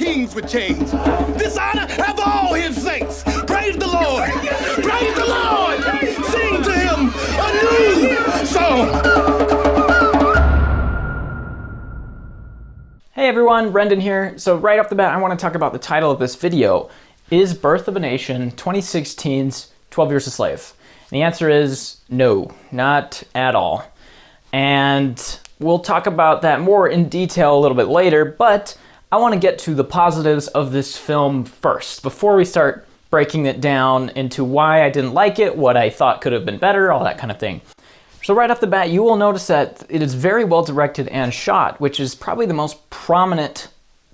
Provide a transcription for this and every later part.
kings with chains. Dishonor have all his saints. Praise the Lord. Praise the Lord. Sing to him a new song. Hey everyone, Rendan here. So right off the bat, I want to talk about the title of this video. Is Birth of a Nation 2016's 12 Years a Slave? And the answer is no, not at all. And we'll talk about that more in detail a little bit later, but I want to get to the positives of this film first, before we start breaking it down into why I didn't like it, what I thought could have been better, all that kind of thing. So right off the bat, you will notice that it is very well directed and shot, which is probably the most prominent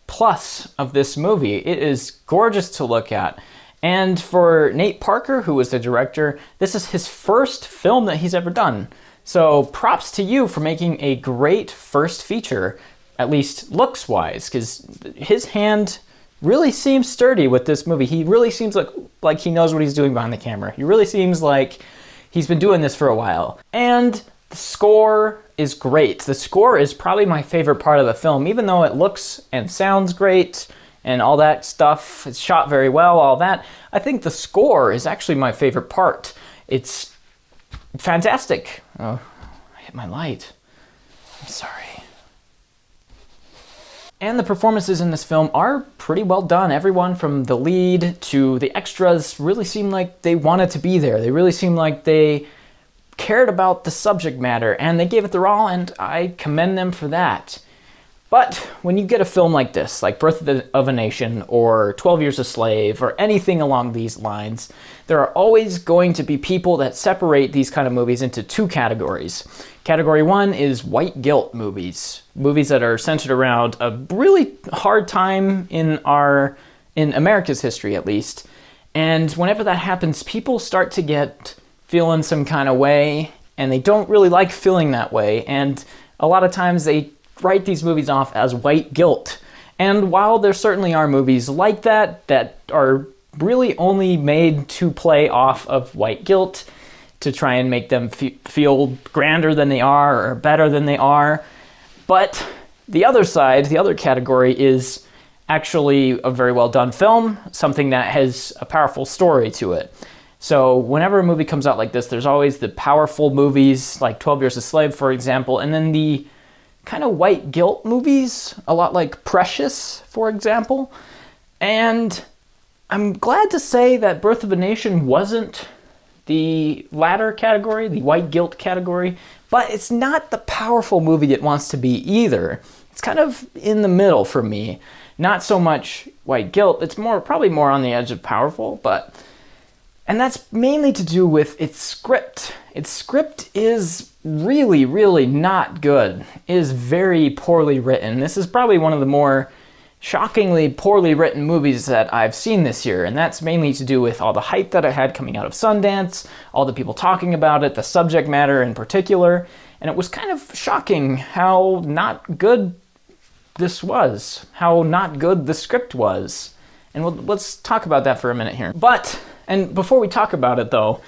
plus of this movie. It is gorgeous to look at. And for Nate Parker, who was the director, this is his first film that he's ever done. So props to you for making a great first feature, at least looks-wise, because his hand really seems sturdy with this movie. He really seems like he knows what he's doing behind the camera. He really seems like he's been doing this for a while. And the score is great. The score is probably my favorite part of the film, even though it looks and sounds great and all that stuff. It's shot very well, all that. I think the score is actually my favorite part. It's fantastic. Oh, I hit my light. I'm sorry. And the performances in this film are pretty well done. Everyone from the lead to the extras really seem like they wanted to be there. They really seem like they cared about the subject matter and they gave it their all, and I commend them for that. But when you get a film like this, like Birth of a Nation or 12 Years a Slave or anything along these lines, there are always going to be people that separate these kind of movies into two categories. Category one is white guilt movies. Movies that are centered around a really hard time in America's history, at least. And whenever that happens, people start to get feeling some kind of way, and they don't really like feeling that way. And a lot of times they write these movies off as white guilt. And while there certainly are movies like that that are really only made to play off of white guilt, to try and make them feel grander than they are or better than they are. But the other side, the other category, is actually a very well done film, something that has a powerful story to it. So whenever a movie comes out like this, there's always the powerful movies like 12 Years a Slave, for example, and then the kind of white guilt movies, a lot like Precious, for example. And I'm glad to say that Birth of a Nation wasn't the latter category, the white guilt category, but it's not the powerful movie it wants to be either. It's kind of in the middle for me. Not so much white guilt, it's probably more on the edge of powerful, and that's mainly to do with its script. Its script is really, really not good. It is very poorly written. This is probably one of the more shockingly poorly written movies that I've seen this year, and that's mainly to do with all the hype that it had coming out of Sundance, all the people talking about it, the subject matter in particular, and it was kind of shocking how not good this was, how not good the script was. And let's talk about that for a minute here. And before we talk about it though,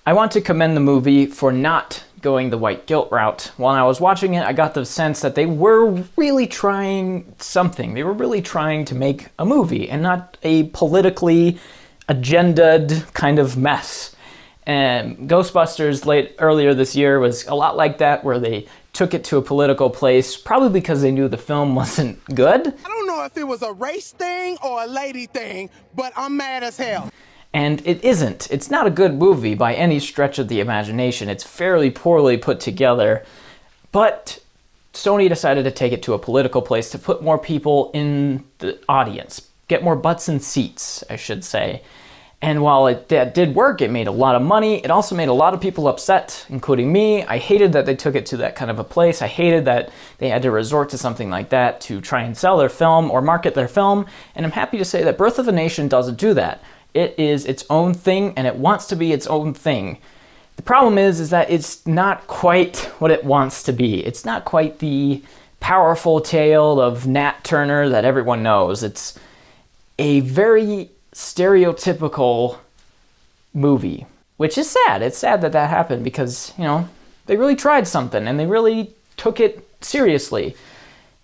I want to commend the movie for not going the white guilt route. While I was watching it, I got the sense that they were really trying something. They were really trying to make a movie and not a politically agendaed kind of mess. And Ghostbusters earlier this year was a lot like that, where they took it to a political place, probably because they knew the film wasn't good. I don't know if it was a race thing or a lady thing, but I'm mad as hell. And it isn't. It's not a good movie by any stretch of the imagination. It's fairly poorly put together. But Sony decided to take it to a political place to put more people in the audience. Get more butts in seats, I should say. And while that did work, it made a lot of money. It also made a lot of people upset, including me. I hated that they took it to that kind of a place. I hated that they had to resort to something like that to try and sell their film or market their film. And I'm happy to say that Birth of a Nation doesn't do that. It is its own thing, and it wants to be its own thing. The problem is that it's not quite what it wants to be. It's not quite the powerful tale of Nat Turner that everyone knows. It's a very stereotypical movie, which is sad. It's sad that that happened because, you know, they really tried something and they really took it seriously.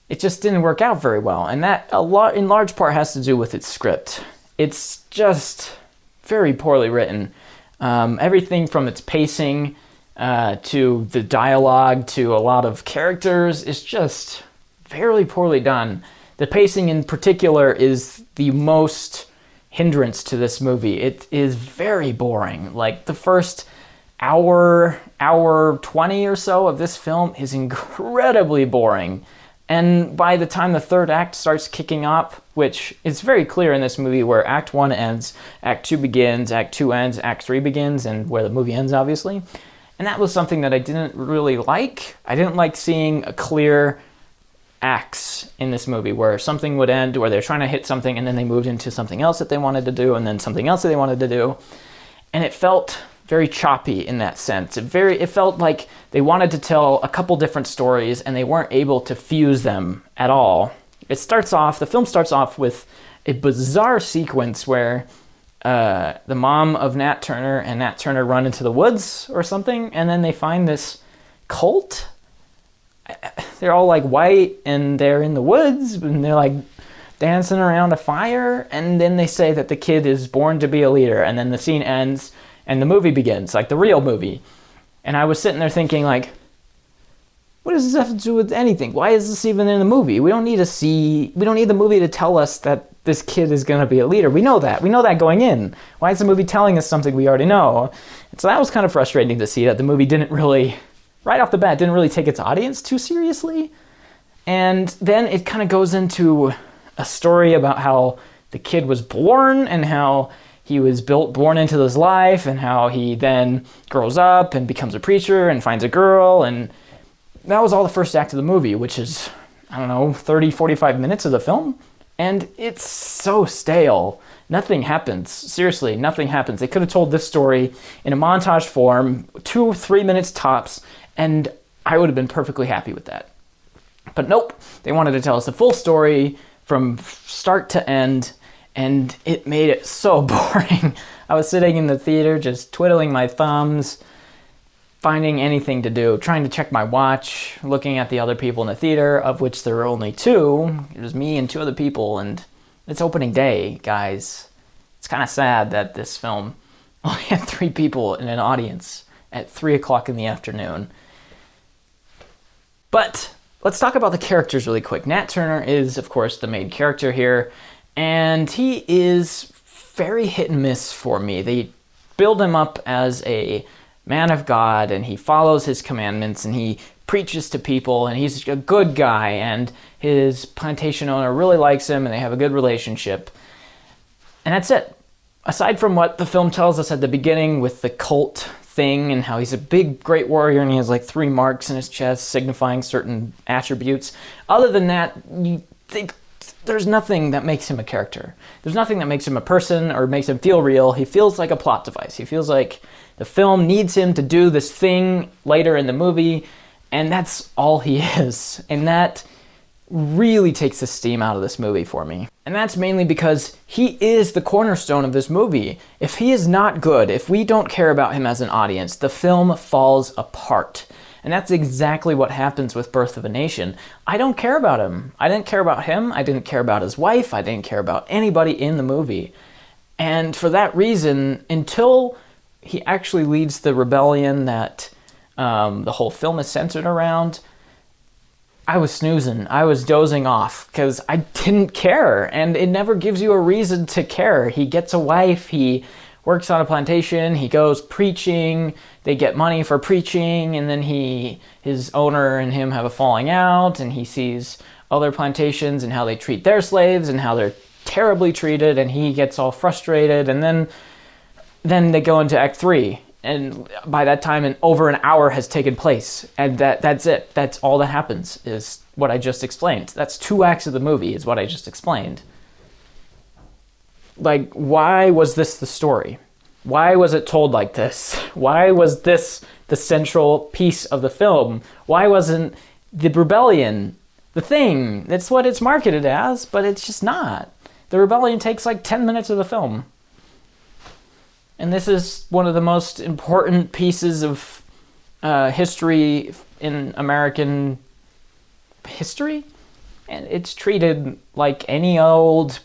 it just didn't work out very well. And that in large part has to do with its script. It's just very poorly written. Everything from its pacing to the dialogue to a lot of characters is just very poorly done. The pacing in particular is the most hindrance to this movie. It is very boring. Like the first hour 20 or so of this film is incredibly boring. And by the time the third act starts kicking up, which is very clear in this movie where Act 1 ends, Act 2 begins, Act 2 ends, Act 3 begins, and where the movie ends, obviously. And that was something that I didn't really like. I didn't like seeing a clear acts in this movie where something would end, where they're trying to hit something, and then they moved into something else that they wanted to do, and then something else that they wanted to do. And it felt very choppy in that sense. It felt like they wanted to tell a couple different stories and they weren't able to fuse them at all. The film starts off with a bizarre sequence where the mom of Nat Turner and Nat Turner run into the woods or something, and then they find this cult. They're all like white and they're in the woods and they're like dancing around a fire, and then they say that the kid is born to be a leader, and then the scene ends and the movie begins, like the real movie. And I was sitting there thinking, like, what does this have to do with anything? Why is this even in the movie? We don't need the movie to tell us that this kid is going to be a leader. We know that going in. Why is the movie telling us something we already know? And so that was kind of frustrating to see, that the movie didn't really, right off the bat, didn't really take its audience too seriously. And then it kind of goes into a story about how the kid was born and how he was born into this life, and how he then grows up and becomes a preacher and finds a girl. And that was all the first act of the movie, which is, 30, 45 minutes of the film. And it's so stale. Nothing happens. Seriously, nothing happens. They could have told this story in a montage form, 2 or 3 minutes tops, and I would have been perfectly happy with that. But nope, they wanted to tell us the full story from start to end, and it made it so boring. I was sitting in the theater just twiddling my thumbs, finding anything to do, trying to check my watch, looking at the other people in the theater, of which there were only 2. It was me and 2 other people, and it's opening day, guys. It's kind of sad that this film only had 3 people in an audience at 3 o'clock in the afternoon. But let's talk about the characters really quick. Nat Turner is, of course, the main character here, and he is very hit and miss for me. They build him up as a man of God, and he follows his commandments, and he preaches to people, and he's a good guy, and his plantation owner really likes him, and they have a good relationship. And that's it. Aside from what the film tells us at the beginning with the cult thing, and how he's a big, great warrior, and he has like 3 marks in his chest signifying certain attributes, other than that, you think there's nothing that makes him a character. There's nothing that makes him a person or makes him feel real. He feels like a plot device. He feels like the film needs him to do this thing later in the movie, and that's all he is. And that really takes the steam out of this movie for me. And that's mainly because he is the cornerstone of this movie. If he is not good, if we don't care about him as an audience, the film falls apart. And that's exactly what happens with Birth of a Nation. I don't care about him. I didn't care about him. I didn't care about his wife. I didn't care about anybody in the movie. And for that reason, until he actually leads the rebellion that the whole film is centered around, I was snoozing. I was dozing off because I didn't care. And it never gives you a reason to care. He gets a wife. He works on a plantation. He goes preaching. They get money for preaching. And then his owner and him have a falling out. And he sees other plantations and how they treat their slaves and how they're terribly treated. And he gets all frustrated. And then they go into Act 3. And by that time, over an hour has taken place. And that's it. That's all that happens, is what I just explained. That's 2 acts of the movie, is what I just explained. Like, why was this the story? Why was it told like this? Why was this the central piece of the film? Why wasn't the rebellion the thing? That's what it's marketed as, but it's just not. The rebellion takes like 10 minutes of the film. And this is one of the most important pieces of history in American history. and it's treated like any old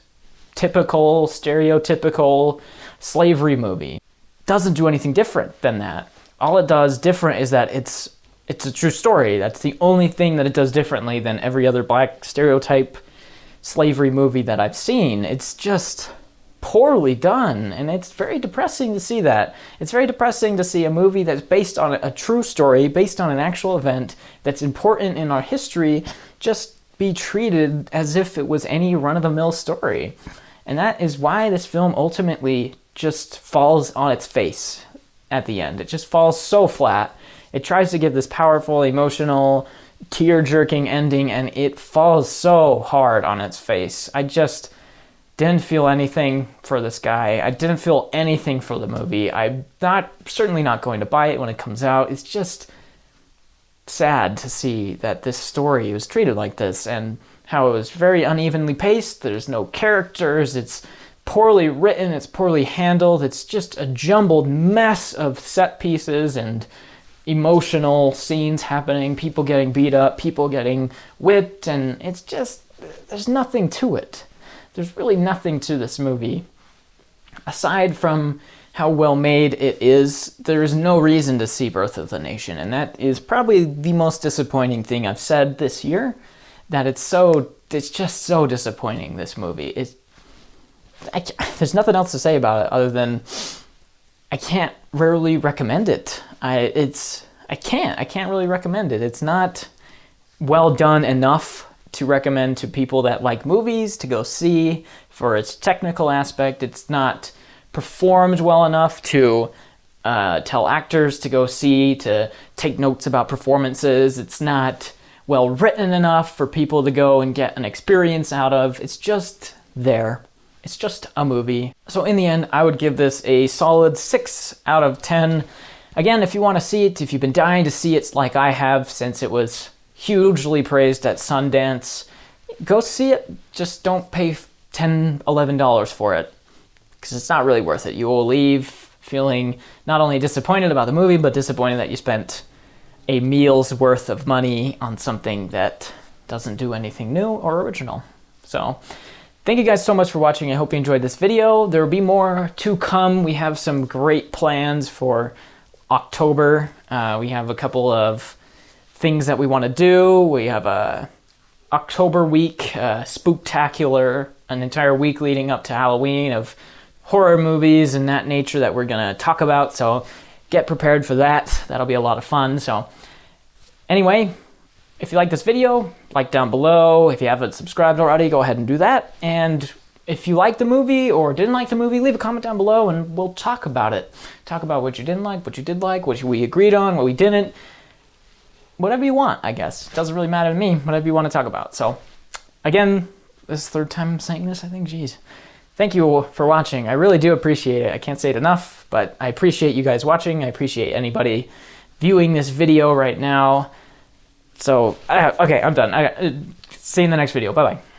typical, stereotypical slavery movie. Doesn't do anything different than that. All it does different is that it's a true story. That's the only thing that it does differently than every other black stereotype slavery movie that I've seen. It's just poorly done, and it's very depressing to see that. It's very depressing to see a movie that's based on a true story, based on an actual event that's important in our history, just be treated as if it was any run-of-the-mill story. And that is why this film ultimately just falls on its face at the end. It just falls so flat. It tries to give this powerful, emotional, tear-jerking ending, and it falls so hard on its face. I just didn't feel anything for this guy. I didn't feel anything for the movie. I'm certainly not going to buy it when it comes out. It's just sad to see that this story was treated like this, and how it was very unevenly paced. There's no characters. It's poorly written. It's poorly handled. It's just a jumbled mess of set pieces and emotional scenes happening, people getting beat up, people getting whipped, and it's just, there's nothing to it. There's really nothing to this movie. Aside from how well made it is, there is no reason to see Birth of the Nation, and that is probably the most disappointing thing I've said this year, that it's just so disappointing, this movie. There's nothing else to say about it other than I can't really recommend it. I can't really recommend it. It's not well done enough to recommend to people that like movies to go see for its technical aspect. It's not performed well enough to tell actors to go see, to take notes about performances. It's not well written enough for people to go and get an experience out of. It's just there. It's just a movie. So in the end, I would give this a solid 6 out of 10. Again, if you want to see it, if you've been dying to see it like I have since it was hugely praised at Sundance, go see it. Just don't pay $10, $11 for it, because it's not really worth it. You will leave feeling not only disappointed about the movie, but disappointed that you spent a meal's worth of money on something that doesn't do anything new or original. So thank you guys so much for watching. I hope you enjoyed this video. There will be more to come. We have some great plans for October. We have a couple of things that we want to do. We have a October week, spooktacular, an entire week leading up to Halloween of horror movies and that nature that we're going to talk about. So get prepared for that. That'll be a lot of fun. So anyway, if you like this video, like down below. If you haven't subscribed already, go ahead and do that. And if you liked the movie or didn't like the movie, leave a comment down below and we'll talk about it. Talk about what you didn't like, what you did like, what we agreed on, what we didn't. Whatever you want, I guess. Doesn't really matter to me, whatever you want to talk about. So again, this is the third time I'm saying this, I think. Geez. Thank you for watching. I really do appreciate it. I can't say it enough, but I appreciate you guys watching. I appreciate anybody viewing this video right now. So, okay, I'm done. See you in the next video. Bye-bye.